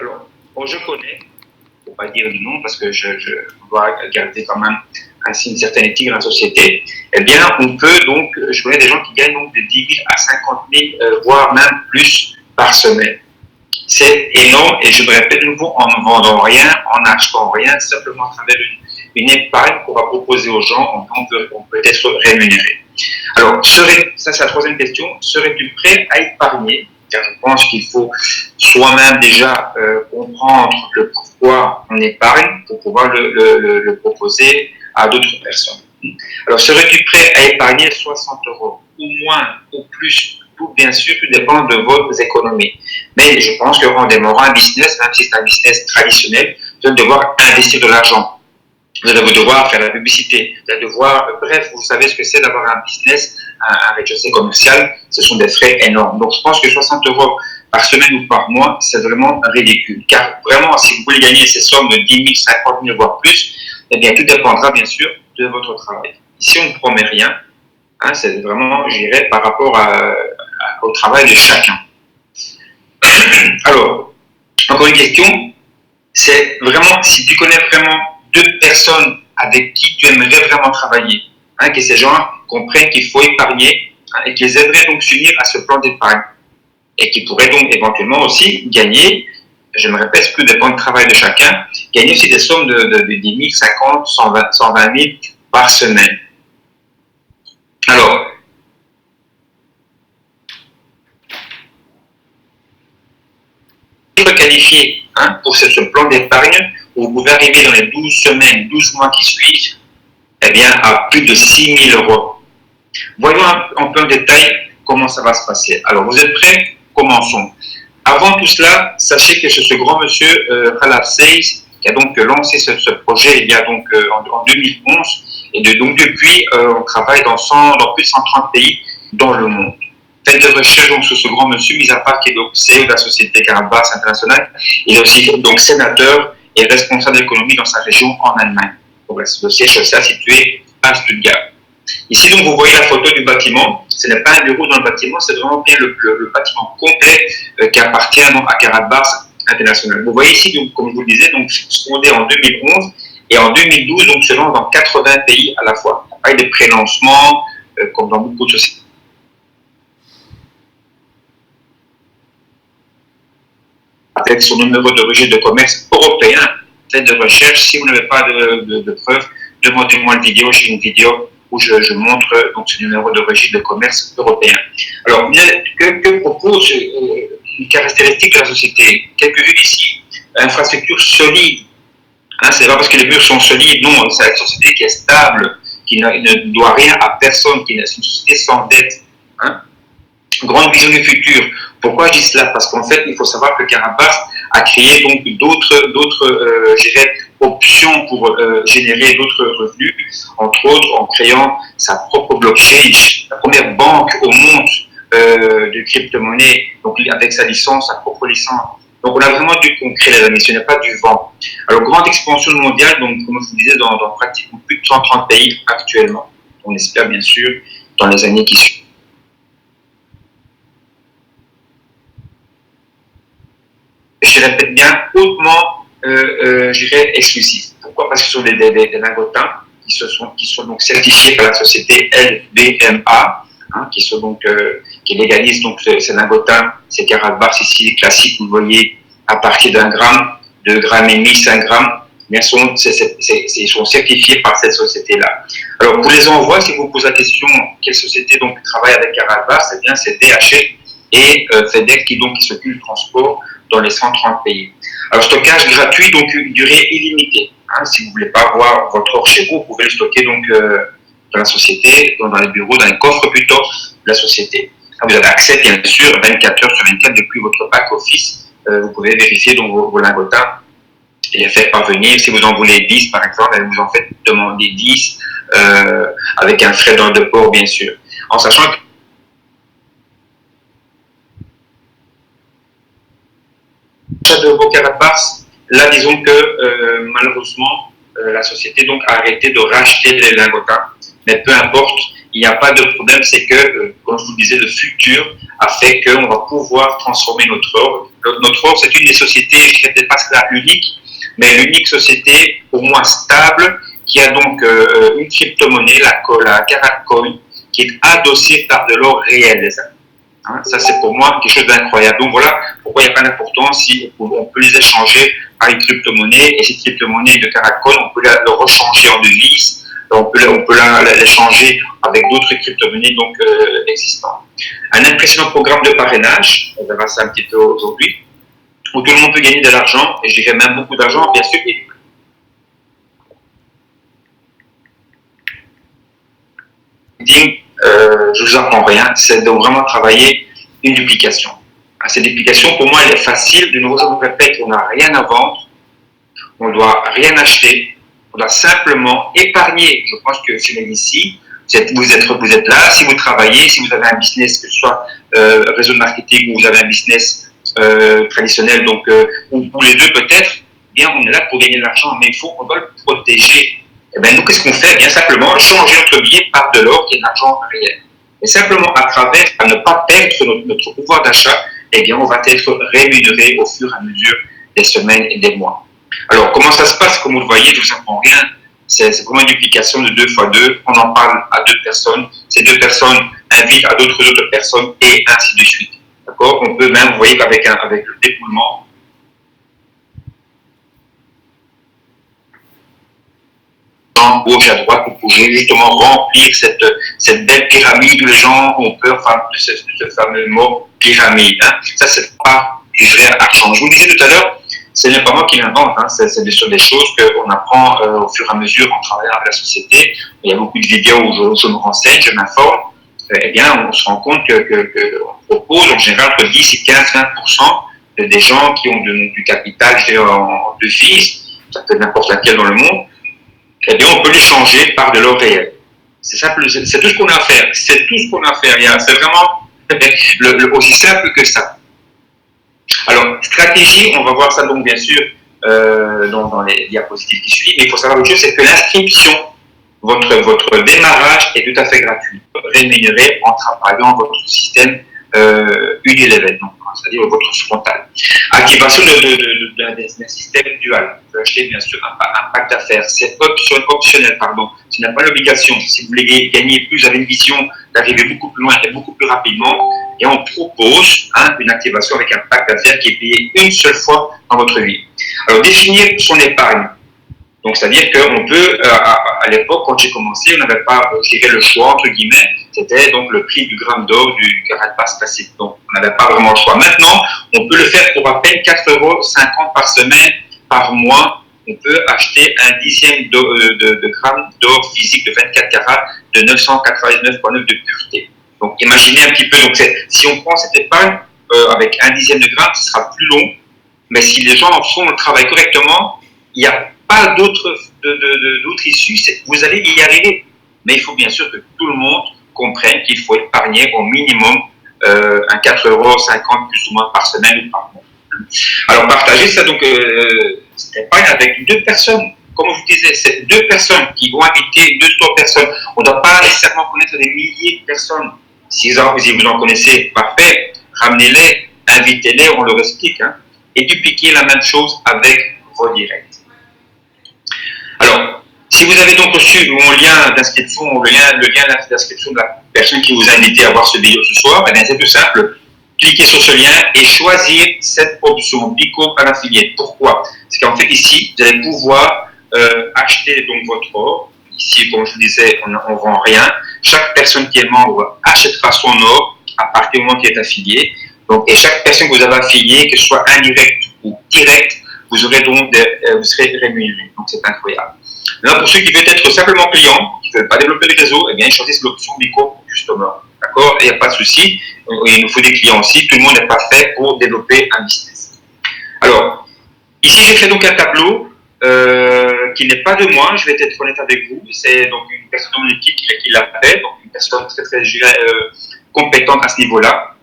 Alors, bon, je connais, pour ne pas dire du nom, parce que je dois garder quand même ainsi une certaine éthique dans la société, eh bien, on peut donc, je connais des gens qui gagnent donc de 10 000 à 50 000, voire même plus par semaine. C'est énorme et je me répète de nouveau, en ne vendant rien, en n'achetant rien, simplement à travers une épargne qu'on va proposer aux gens, on peut être rémunéré. Alors, ça c'est la troisième question, serais-tu prêt à épargner? Car je pense qu'il faut soi-même déjà comprendre le pourquoi on épargne pour pouvoir le proposer à d'autres personnes. Alors, serais-tu prêt à épargner 60 euros ou moins ou plus? Tout, bien sûr, tout dépend de vos économies. Mais je pense qu'en démarrant un business, même si c'est un business traditionnel, vous allez devoir investir de l'argent. Vous allez devoir faire la publicité. Vous allez devoir, bref, vous savez ce que c'est d'avoir un business avec, je sais, commercial. Ce sont des frais énormes. Donc, je pense que 60 euros par semaine ou par mois, c'est vraiment ridicule. Car vraiment, si vous voulez gagner ces sommes de 10 000, 50 000, voire plus, eh bien, tout dépendra, bien sûr, de votre travail. Ici, on ne promet rien. Hein, c'est vraiment, je dirais, par rapport au travail de chacun. Alors, encore une question, c'est vraiment si tu connais vraiment deux personnes avec qui tu aimerais vraiment travailler, hein, que ces gens comprennent qu'il faut épargner, hein, et qu'ils aimeraient donc s'unir à ce plan d'épargne et qui pourraient donc éventuellement aussi gagner, je me répète, tout dépend du travail de chacun, gagner aussi des sommes de 10 000, 50, 120, 120 000 par semaine. Alors, qualifié, hein, pour ce plan d'épargne, vous pouvez arriver dans les 12 semaines, 12 mois qui suivent, eh bien, à plus de 6 000 euros. Voyons un peu en détail comment ça va se passer. Alors, vous êtes prêts? Commençons. Avant tout cela, sachez que c'est ce grand monsieur, Khalaf Seyz, qui a donc lancé ce projet il y a donc en 2011. Et donc depuis, on travaille dans plus de 130 pays dans le monde. Faites des recherches donc, sur ce grand monsieur, mis à part qui est donc CEO de la société Carabas International. Il est aussi donc sénateur et responsable d'économie dans sa région en Allemagne. Donc, le siège social situé à Stuttgart. Ici, donc, vous voyez la photo du bâtiment. Ce n'est pas un bureau dans le bâtiment, c'est vraiment bien le bâtiment complet qui appartient donc, à Carabas International. Vous voyez ici, donc, comme je vous le disais, donc, fondé en 2011 et en 2012, donc, se lance dans 80 pays à la fois. Avec des prélancements, comme dans beaucoup de sociétés. Avec son numéro de registre de commerce européen, faites de recherche. Si vous n'avez pas de preuves, demandez-moi une vidéo. J'ai une vidéo où je montre donc, ce numéro de registre de commerce européen. Alors, que propose une caractéristique de la société? Quelques-unes ici. Infrastructure solide. Hein, c'est pas parce que les murs sont solides, non, c'est une société qui est stable, qui ne doit rien à personne, qui est une société sans dette. Hein. Grande vision du futur. Pourquoi je dis cela? Parce qu'en fait, il faut savoir que Carabas a créé donc d'autres options pour générer d'autres revenus, entre autres en créant sa propre blockchain, la première banque au monde de crypto-monnaie, donc avec sa licence, sa propre licence. Donc on a vraiment du concret, les amis, ce n'est pas du vent. Alors, grande expansion mondiale, donc comme je vous disais, dans pratiquement plus de 130 pays actuellement. On espère bien sûr dans les années qui suivent. Je répète bien, hautement, je dirais, exclusif. Pourquoi? Parce que ce sont des lingotins qui sont donc certifiés par la société LBMA, hein, qui légalise donc ces lingotins, ces Carabas ici classiques, vous voyez, à partir d'1 gramme, 2 grammes et demi, 5 grammes, ils sont certifiés par cette société-là. Alors, pour les envois, si vous posez la question, quelle société donc travaille avec Carabas, eh bien, c'est DHL et FedEx qui s'occupe du transport dans les 130 pays. Alors, stockage gratuit, donc une durée illimitée. Hein, si vous ne voulez pas avoir votre or chez vous, vous pouvez le stocker donc, dans la société, dans les bureaux, dans les coffres plutôt de la société. Vous avez accès, bien sûr, 24 heures sur 24 depuis votre back-office. Vous pouvez vérifier donc, vos lingotins et les faire parvenir. Si vous en voulez 10, par exemple, vous en faites demander 10 avec un frais de port, bien sûr. En sachant que de vos carapaces, là, disons que malheureusement, la société donc a arrêté de racheter les lingotins. Mais peu importe, il n'y a pas de problème, c'est que, comme je vous disais, le futur a fait qu'on va pouvoir transformer notre or. Notre or, c'est une des sociétés, je ne dirais peut-être pas que c'est l'unique, mais l'unique société au moins stable qui a donc une crypto-monnaie, la Karatcoin, qui est adossée par de l'or réel, les amis. Hein, ça, c'est pour moi quelque chose d'incroyable. Donc voilà pourquoi il n'y a pas d'importance si on peut les échanger par une crypto-monnaie. Et cette crypto-monnaie de Karatcoin, on peut la rechanger en devise, on peut l'échanger avec d'autres crypto-monnaies donc, existantes. Un impressionnant programme de parrainage, on verra ça un petit peu aujourd'hui, où tout le monde peut gagner de l'argent, et je dirais même beaucoup d'argent, bien sûr. Je ne vous apprends rien, c'est de vraiment travailler une duplication. Cette duplication, pour moi, elle est facile. De nouveau, je vous répète, on n'a rien à vendre, on ne doit rien acheter, on doit simplement épargner. Je pense que si vous êtes ici, vous êtes là, si vous travaillez, si vous avez un business, que ce soit réseau de marketing ou vous avez un business traditionnel, donc, ou les deux peut-être, bien on est là pour gagner de l'argent, mais on doit le protéger. Et bien, nous, qu'est-ce qu'on fait? Bien simplement, changer notre billet par de l'or qui est de l'argent réel. Et simplement, à travers, à ne pas perdre notre pouvoir d'achat, eh bien, on va être rémunéré au fur et à mesure des semaines et des mois. Alors, comment ça se passe? Comme vous le voyez, je ne vous apprends rien. C'est vraiment une duplication de 2 fois 2. On en parle à 2 personnes. Ces 2 personnes invitent à d'autres personnes et ainsi de suite. D'accord? On peut même, vous voyez qu'avec le dépouillement, gauche à droite, vous pouvez justement remplir cette belle pyramide où les gens ont peur de ce fameux mot pyramide. Hein. Ça, c'est pas du vrai argent. Je vous disais tout à l'heure, ce n'est pas moi qui l'invente, hein. C'est des choses qu'on apprend au fur et à mesure en travaillant avec la société. Il y a beaucoup de vidéos où je me renseigne, je m'informe. Eh bien, on se rend compte qu'on propose en général entre 10 et 15-20% des gens qui ont du capital en devise, ça peut être n'importe laquelle dans le monde, eh bien, on peut les changer par de l'or réel. C'est tout ce qu'on a à faire. C'est tout ce qu'on a à faire. C'est vraiment aussi simple que ça. Alors, stratégie, on va voir ça donc bien sûr dans les diapositives qui suivent, mais il faut savoir une chose, c'est que l'inscription, votre démarrage est tout à fait gratuit, rémunéré en travaillant votre système Unilevel, c'est-à-dire votre frontal. Activation d'un système dual. Vous pouvez acheter bien sûr un pack d'affaires. C'est optionnel, pardon. Ce n'est pas l'obligation. Si vous voulez gagner plus, vous avez une vision d'arriver beaucoup plus loin et beaucoup plus rapidement, et on propose une activation avec un pack d'affaires qui est payé une seule fois dans votre vie. Alors, définir son épargne. Donc, c'est-à-dire qu'on peut, à l'époque, quand j'ai commencé, on n'avait pas, je dirais, le choix, entre guillemets, c'était donc le prix du gramme d'or du Karatpass classique. Donc, on n'avait pas vraiment le choix. Maintenant, on peut le faire pour à peine 4,50 € par semaine, par mois. On peut acheter un dixième de gramme d'or physique de 24 carats de 999,9 de pureté. Donc, imaginez un petit peu, donc si on prend cette épargne avec un dixième de gramme, ce sera plus long. Mais si les gens font le travail correctement, il n'y a pas d'autre issue, vous allez y arriver. Mais il faut bien sûr que tout le monde comprenne qu'il faut épargner au minimum un 4,50 € plus ou moins par semaine ou par mois. Alors partagez ça, donc cette épargne avec 2 personnes. Comme je vous disais, c'est 2 personnes qui vont inviter 2-3 personnes. On ne doit pas nécessairement connaître des milliers de personnes. Si vous en connaissez, parfait, ramenez-les, invitez-les, on leur explique. Hein, et dupliquez la même chose avec vos directs. Alors, si vous avez donc reçu mon lien d'inscription, le lien d'inscription de la personne qui vous a invité à voir ce vidéo ce soir, eh bien c'est tout simple. Cliquez sur ce lien et choisir cette option Bico à l'affilié. Pourquoi? Parce qu'en fait ici, vous allez pouvoir acheter donc votre or. Ici, comme je vous disais, on ne vend rien. Chaque personne qui est membre achètera son or à partir du moment qu'il est affilié. Donc, et chaque personne que vous avez affiliée, que ce soit indirect ou direct, vous serez rémunéré. Donc, c'est incroyable. Là, pour ceux qui veulent être simplement clients, qui ne veulent pas développer le réseau, eh bien, ils choisissent l'option Bico Customer. D'accord? Il n'y a pas de souci. Il nous faut des clients aussi. Tout le monde n'est pas fait pour développer un business. Alors, ici, j'ai fait donc un tableau qui n'est pas de moi. Je vais être honnête avec vous. C'est donc une personne de mon équipe qui l'a fait. Donc, une personne très, très compétente à ce niveau-là,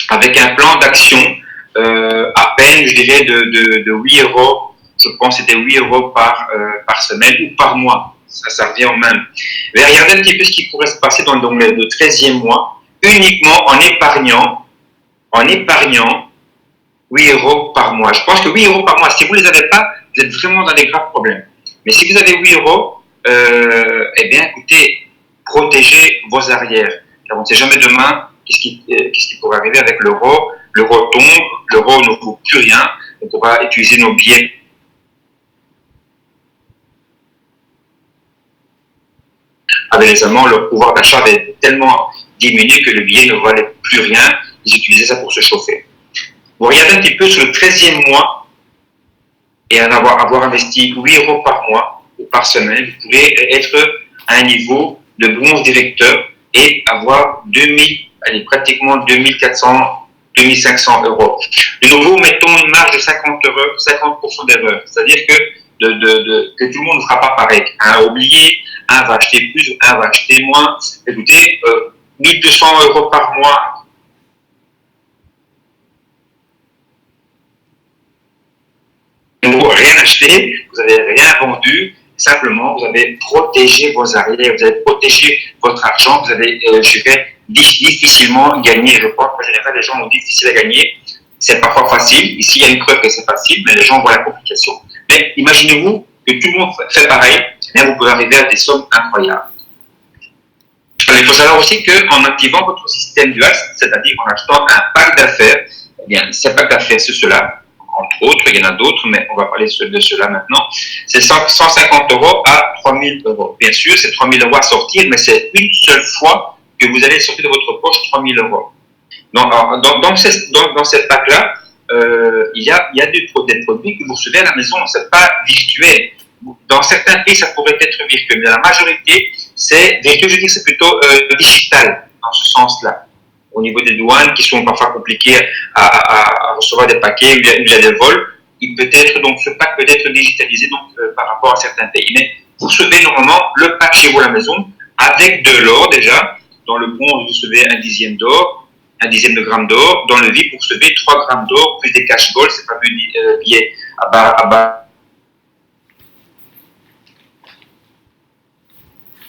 avec un plan d'action à peine, je dirais, de 8 €. Je pense que c'était 8 € par semaine ou par mois. ça revient au même. Mais regardez un petit peu ce qui pourrait se passer dans le 13e mois, uniquement en épargnant 8 euros par mois. Je pense que 8 euros par mois, si vous ne les avez pas, vous êtes vraiment dans des graves problèmes. Mais si vous avez 8 euros, eh bien, écoutez, protégez vos arrières. Car on ne sait jamais demain qu'est-ce qui pourrait arriver avec l'euro. L'euro tombe, l'euro ne vaut plus rien. On pourra utiliser nos billets. Avec les Allemands, leur pouvoir d'achat avait tellement diminué que le billet ne valait plus rien. Ils utilisaient ça pour se chauffer. Vous regardez un petit peu sur le 13e mois et avoir investi 8 euros par mois ou par semaine, vous pouvez être à un niveau de bronze directeur et avoir pratiquement 2400, 2500 euros. De nouveau, mettons une marge de 50% d'erreur. C'est-à-dire que tout le monde ne fera pas pareil. Oubliez, un va acheter plus, un va acheter moins. Écoutez, 1200 euros par mois, vous n'avez rien acheté, vous n'avez rien vendu, simplement vous avez protégé vos arrières, vous avez protégé votre argent, vous avez, difficilement gagné. Je crois qu'en général, les gens ont difficile à gagner. C'est parfois facile. Ici, il y a une preuve que c'est facile, mais les gens voient la complication. Mais imaginez-vous que tout le monde fait pareil, et vous pouvez arriver à des sommes incroyables. Alors, il faut savoir aussi qu'en activant votre système dual, c'est-à-dire en achetant un pack d'affaires, eh bien, ces packs d'affaires, c'est cela. Entre autres, il y en a d'autres, mais on va parler de cela maintenant. C'est 150 euros à 3000 euros. Bien sûr, c'est 3000 euros à sortir, mais c'est une seule fois que vous allez sortir de votre poche 3000 euros. Dans cette pack-là, il y a des produits que vous recevez à la maison, ce n'est pas virtuel. Dans certains pays, ça pourrait être virtuel, mais la majorité, c'est virtuel, je dis que c'est plutôt digital, dans ce sens-là. Au niveau des douanes, qui sont parfois compliquées à recevoir des paquets, où il y a des vols, ce pack peut être digitalisé par rapport à certains pays. Mais vous recevez normalement le pack chez vous à la maison, avec de l'or déjà. Dans le bronze, vous recevez un dixième d'or, un dixième de gramme d'or. Dans le VIP, vous recevez 3 grammes d'or, plus des cash gold, ces fameux billets à bas.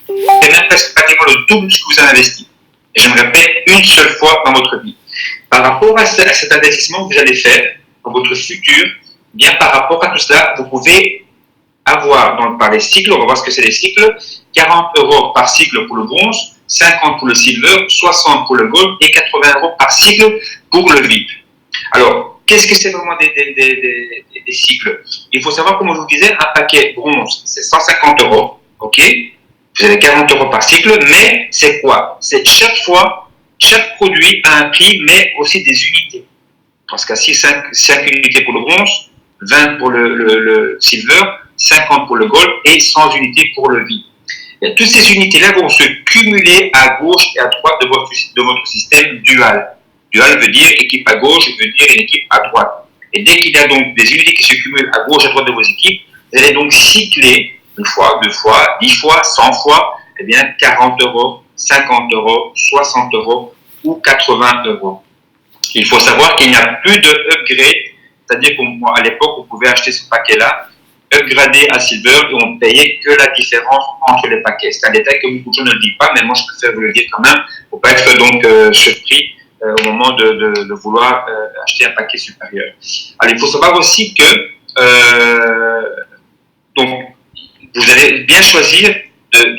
C'est même presque pratiquement le double de ce que vous avez investi. Et je me répète, une seule fois dans votre vie. Par rapport à cet investissement que vous allez faire dans votre futur, bien par rapport à tout cela, vous pouvez avoir par les cycles, on va voir ce que c'est les cycles, 40 euros par cycle pour le bronze, 50 pour le silver, 60 pour le gold et 80 euros par cycle pour le VIP. Alors, qu'est-ce que c'est vraiment des cycles? Il faut savoir, comme je vous disais, un paquet bronze, c'est 150 euros, ok? Vous avez 40 euros par cycle, mais c'est quoi? C'est chaque produit a un prix, mais aussi des unités. Parce qu'il y a 5 unités pour le bronze, 20 pour le silver, 50 pour le gold et 100 unités pour le VIP. Et toutes ces unités-là vont se cumuler à gauche et à droite de votre système dual. Dual veut dire équipe à gauche, veut dire une équipe à droite. Et dès qu'il y a donc des unités qui se cumulent à gauche et à droite de vos équipes, vous allez donc cycler une fois, 2 fois, 10 fois, 100 fois, eh bien 40 euros, 50 euros, 60 euros ou 80 euros. Il faut savoir qu'il n'y a plus de upgrade, c'est-à-dire qu'à l'époque, vous pouvez acheter ce paquet-là, upgradé à silver, et on ne payait que la différence entre les paquets. C'est un détail que beaucoup de gens ne le disent pas, mais moi je préfère vous le dire quand même, pour ne pas être donc surpris au moment de vouloir acheter un paquet supérieur. Alors il faut savoir aussi que donc, vous allez bien choisir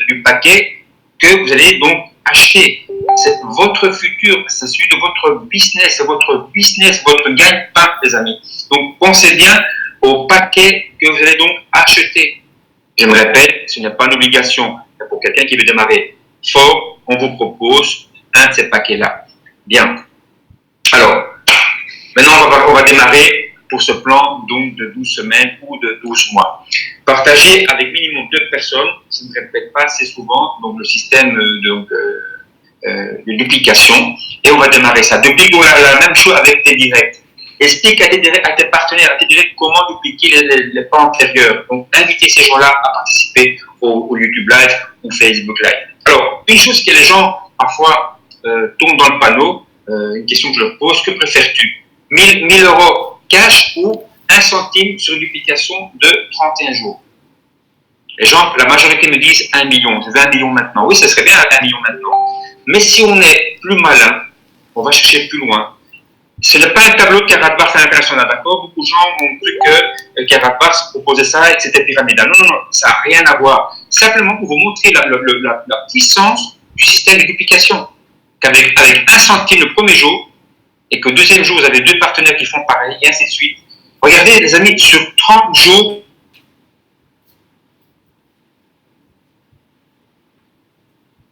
du paquet que vous allez donc acheter. C'est votre futur, c'est celui de votre business, c'est votre gagne-pain, les amis. Donc, pensez bien au paquet que vous allez donc acheter. Je me répète, ce n'est pas une obligation. Pour quelqu'un qui veut démarrer fort, on vous propose un de ces paquets-là. Bien. Alors, maintenant, on va démarrer pour ce plan donc de 12 semaines ou de 12 mois. Partagez avec minimum 2 personnes, je ne répète pas assez souvent, donc le système de duplication, et on va démarrer ça. Duplique la même chose avec tes directs. Explique à tes partenaires, à tes directs, comment dupliquer les pas antérieurs. Donc, invitez ces gens-là à participer au YouTube Live ou Facebook Live. Alors, une chose que les gens, parfois, tombent dans le panneau, une question que je leur pose, que préfères-tu? 1000 euros cash ou 1 centime sur une duplication de 31 jours? Les gens, la majorité me disent 1 million, je veux 1 million maintenant. Oui, ce serait bien 1 million maintenant. Mais si on est plus malin, on va chercher plus loin. Ce n'est pas un tableau de Karat-Barth international, d'accord? Beaucoup de gens ont cru que Karat-Barth proposait ça et que c'était pyramidal. Non, non, non, ça n'a rien à voir. Simplement pour vous montrer la puissance du système de duplication. Qu'avec 1 centime le premier jour, et que le deuxième jour, vous avez 2 partenaires qui font pareil, et ainsi de suite. Regardez, les amis, sur 30 jours,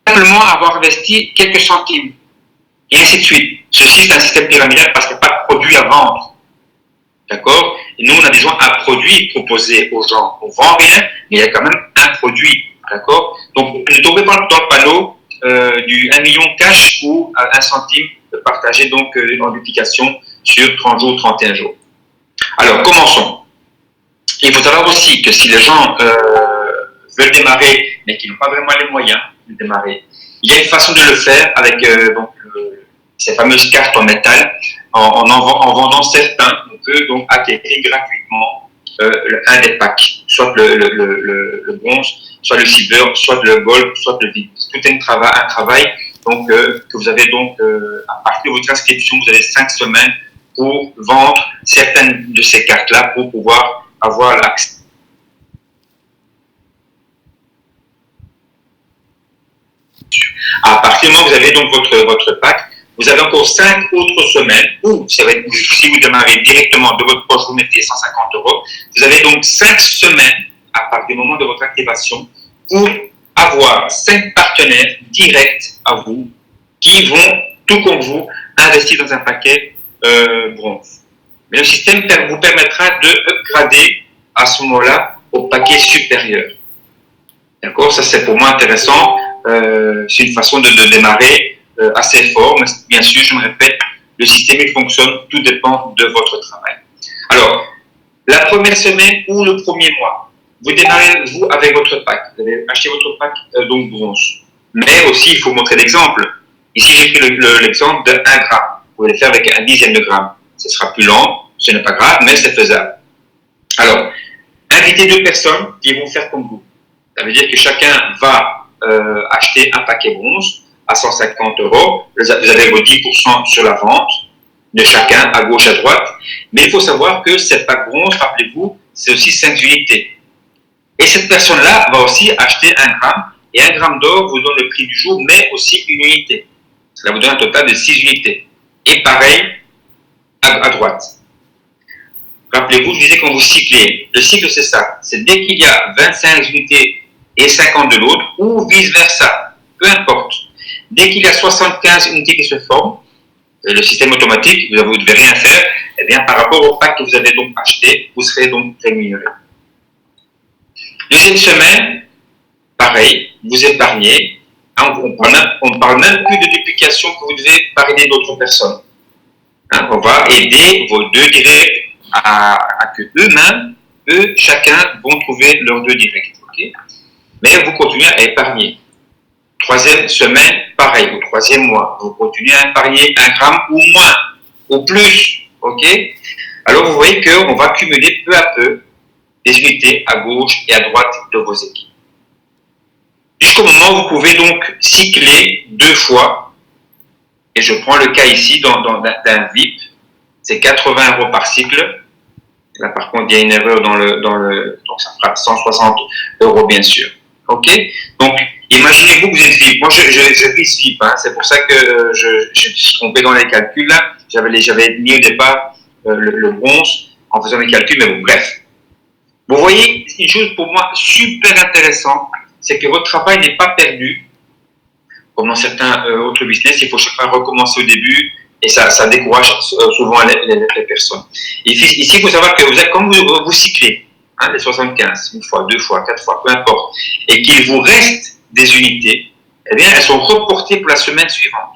simplement avoir investi quelques centimes, et ainsi de suite. Ceci, c'est un système pyramidal parce qu'il n'y a pas de produit à vendre. D'accord? Et nous, on a besoin d'un produit proposé aux gens. On ne vend rien, mais il y a quand même un produit. D'accord? Donc, ne tombez pas dans le panneau du 1 million cash ou 1 centime partagé donc en duplication sur 30 jours, 31 jours. Alors, commençons. Il faut savoir aussi que si les gens veulent démarrer, mais qui n'ont pas vraiment les moyens de démarrer, il y a une façon de le faire avec ces fameuses cartes en métal. En vendant certains, on peut donc acquérir gratuitement un des packs, soit le bronze, soit le silver, soit le gold, soit le vide. Tout est un travail donc, que vous avez donc, à partir de votre inscription, vous avez 5 semaines pour vendre certaines de ces cartes-là pour pouvoir avoir l'accès. À partir du moment où vous avez donc votre pack, vous avez encore 5 autres semaines, ou si vous démarrez directement de votre poche, vous mettez 150 €. Vous avez donc 5 semaines à partir du moment de votre activation pour avoir 5 partenaires directs à vous qui vont, tout comme vous, investir dans un paquet bronze. Mais le système vous permettra de upgrader à ce moment-là au paquet supérieur. D'accord? Ça, c'est pour moi intéressant. C'est une façon de démarrer assez fort, mais bien sûr, je me répète, le système il fonctionne, tout dépend de votre travail. Alors, la première semaine ou le premier mois, vous démarrez vous avec votre pack, vous avez acheté votre pack donc bronze. Mais aussi, il faut montrer l'exemple. Ici, j'ai pris l'exemple de 1 gramme. Vous pouvez le faire avec 1/10 de gramme. Ce sera plus lent, ce n'est pas grave, mais c'est faisable. Alors, invitez 2 personnes qui vont faire comme vous. Ça veut dire que chacun va acheter un paquet bronze à 150 €. Vous avez vos 10% sur la vente de chacun, à gauche, à droite. Mais il faut savoir que cette pack bronze, rappelez-vous, c'est aussi 5 unités. Et cette personne-là va aussi acheter 1 gramme. Et 1 gramme d'or vous donne le prix du jour, mais aussi une unité. Cela vous donne un total de 6 unités. Et pareil, à droite. Rappelez-vous, je disais quand vous cyclez. Le cycle, c'est ça. C'est dès qu'il y a 25 unités et 50 de l'autre, ou vice-versa. Peu importe. Dès qu'il y a 75 unités qui se forment, le système automatique, vous ne devez rien faire, eh bien, par rapport au pack que vous avez donc acheté, vous serez donc rémunéré. Deuxième semaine, pareil, vous épargnez. On parle même plus de duplication que vous devez épargner d'autres personnes. On va aider vos 2 directs à que eux-mêmes, chacun, vont trouver leurs 2 directs. Okay? Mais vous continuez à épargner. Troisième semaine, pareil, au 3e mois, vous continuez à épargner 1 gramme ou moins, ou plus. Ok? Alors vous voyez qu'on va cumuler peu à peu des unités à gauche et à droite de vos équipes. Jusqu'au moment où vous pouvez donc cycler 2 fois. Et je prends le cas ici d'un VIP, c'est 80 € par cycle. Là, par contre, il y a une erreur donc ça fera 160 € bien sûr. Ok? Donc, imaginez-vous que vous êtes VIP. Moi, je vis VIP. Hein. C'est pour ça que je me suis trompé dans les calculs. Là. J'avais mis au départ le bronze en faisant les calculs, mais bon, bref. Vous voyez, une chose pour moi super intéressante, c'est que votre travail n'est pas perdu. Comme dans certains autres business, il faut chaque fois recommencer au début et ça décourage souvent les personnes. Ici, il faut savoir que comme vous cyclez, les 75, 1 fois, 2 fois, 4 fois, peu importe, et qu'il vous reste des unités, eh bien, elles sont reportées pour la semaine suivante.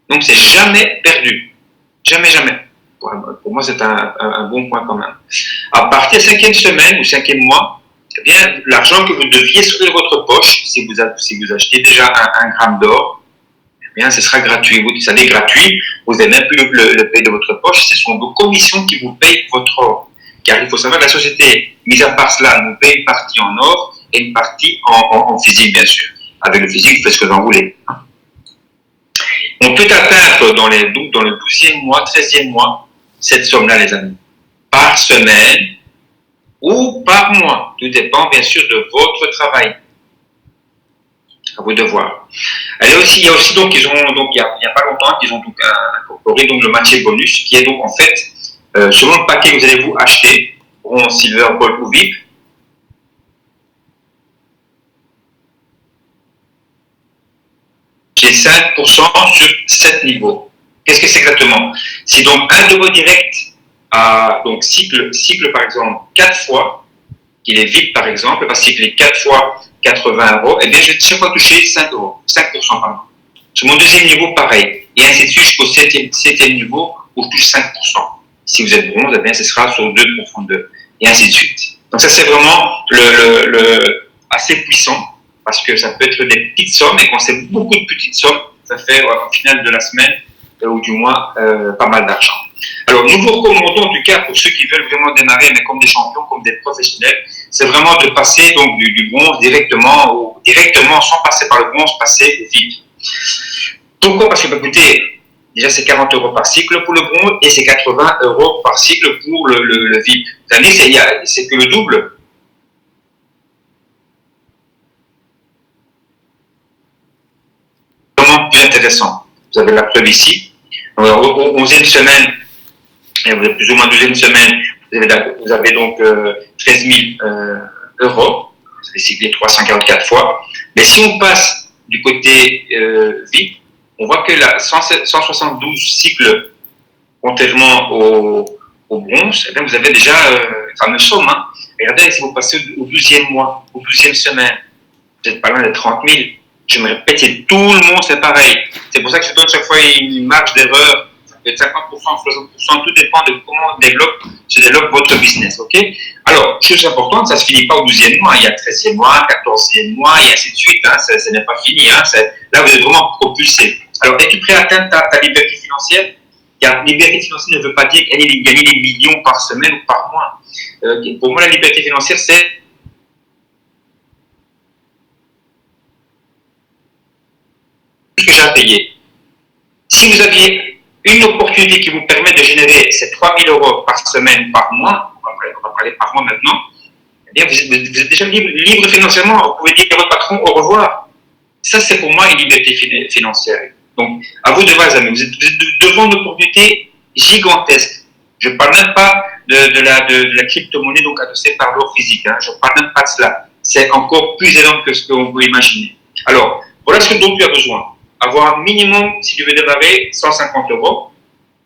Donc, c'est jamais perdu. Jamais, jamais. Pour moi, c'est un bon point quand même. À partir de la 5e semaine ou 5e mois, eh bien, l'argent que vous deviez sortir de votre poche, si vous achetez déjà 1 gramme d'or, eh bien, ce sera gratuit. Vous savez, gratuit, vous n'avez même plus le payer de votre poche, ce sont vos commissions qui vous payent votre or. Car il faut savoir que la société, mis à part cela, nous paye une partie en or et une partie en physique, bien sûr. Avec le physique, vous faites ce que vous en voulez. On peut atteindre dans le 12e mois, 13e mois, cette somme-là, les amis, par semaine ou par mois. Tout dépend, bien sûr, de votre travail. À vous de voir. Il y a aussi donc, il y a pas longtemps, qu'ils ont donc incorporé donc le match bonus, qui est donc en fait, selon le paquet que vous allez vous acheter, bronze, silver, gold ou VIP, qui est 5% sur 7 niveaux. Qu'est-ce que c'est exactement? Si donc un de vos directs a donc cycle par exemple 4 fois, qu'il est VIP par exemple, parce qu'il est 4 fois 80 euros, et bien je vais chaque fois toucher 5 euros, 5% pardon. Sur mon deuxième niveau, pareil. Et ainsi de suite jusqu'au septième niveau où je touche 5%. Si vous êtes bronze, eh bien ce sera sur 2 profondeurs. Et ainsi de suite. Donc ça c'est vraiment assez puissant, parce que ça peut être des petites sommes, et quand c'est beaucoup de petites sommes, ça fait au final de la semaine, ou du mois, pas mal d'argent. Alors, nous vous recommandons, en tout cas, pour ceux qui veulent vraiment démarrer, mais comme des champions, comme des professionnels, c'est vraiment de passer donc du bronze directement, sans passer par le bronze, passer au VIP. Pourquoi? Parce que, écoutez, déjà c'est 40 euros par cycle pour le bronze, et c'est 80 euros par cycle pour le VIP. C'est-à-dire, c'est que le double. Vraiment plus intéressant. Vous avez la preuve ici. Alors, au 11e semaine, et vous avez plus ou moins 12e semaine, vous avez donc 13 000 euros. Vous avez cyclé 344 fois. Mais si on passe du côté VIP, on voit que 172 cycles, contrairement au bronze, eh bien, vous avez déjà une fameuse somme. Hein. Regardez, si vous passez au 12e mois, au 12e semaine, vous n'êtes pas loin de 30 000. Je me répète, tout le monde c'est pareil. C'est pour ça que je donne chaque fois une marge d'erreur. Ça peut être 50%, 60%, tout dépend de comment se développe votre business. Ok? Alors, chose importante, ça ne se finit pas au 12e mois. Il y a 13e mois, 14e mois, et ainsi de suite. Hein. Ce n'est pas fini. Hein. Là, vous êtes vraiment propulsé. Alors, es-tu prêt à atteindre ta liberté financière? Car liberté financière ne veut pas dire gagner des millions par semaine ou par mois. Pour moi, la liberté financière, c'est ce que j'ai à payer. Si vous aviez une opportunité qui vous permet de générer ces 3 000 euros par semaine, par mois, on va parler par mois maintenant, eh bien vous êtes déjà libre financièrement. Vous pouvez dire à votre patron au revoir. Ça, c'est pour moi une liberté financière. Donc, à vous de voir, les amis, vous êtes devant une opportunité gigantesque. Je ne parle même pas de la crypto-monnaie donc adossée par l'or physique. Hein. Je ne parle même pas de cela. C'est encore plus énorme que ce qu'on peut imaginer. Alors, voilà ce dont tu as besoin. Avoir minimum, si tu veux démarrer, 150 euros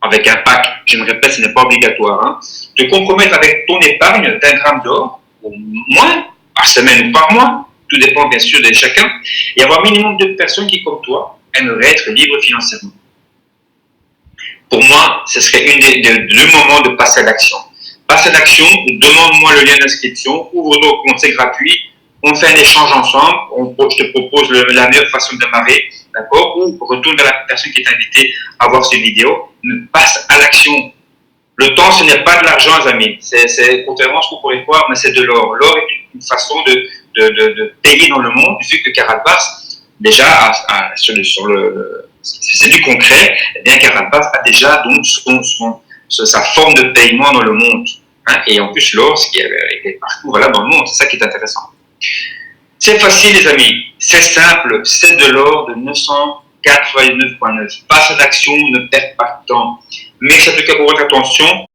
avec un pack. Je me répète, ce n'est pas obligatoire. Hein. Te compromettre avec ton épargne d'1 gramme d'or, au moins, par semaine ou par mois, tout dépend bien sûr de chacun, et avoir minimum de personnes qui, comme toi, aimeraient être libres financièrement. Pour moi, ce serait deux moments de passer à l'action. Passe à l'action, demande-moi le lien d'inscription, ouvre ton compte, c'est gratuit, on fait un échange ensemble, je te propose la meilleure façon de démarrer, d'accord, ou retourne vers la personne qui est invitée à voir cette vidéo, passe à l'action. Le temps, ce n'est pas de l'argent, les amis. C'est contrairement à ce qu'on pourrait croire, mais c'est de l'or. L'or est une façon de payer dans le monde, vu que Carapaz, déjà, c'est du concret, eh bien Carapaz a déjà donc sa forme de paiement dans le monde. Hein, et en plus, l'or, ce qui est partout voilà, dans le monde, c'est ça qui est intéressant. C'est facile, les amis. C'est simple. C'est de l'or de 989,9. Passe à l'action, ne perds pas de temps. Merci en tout cas pour votre attention.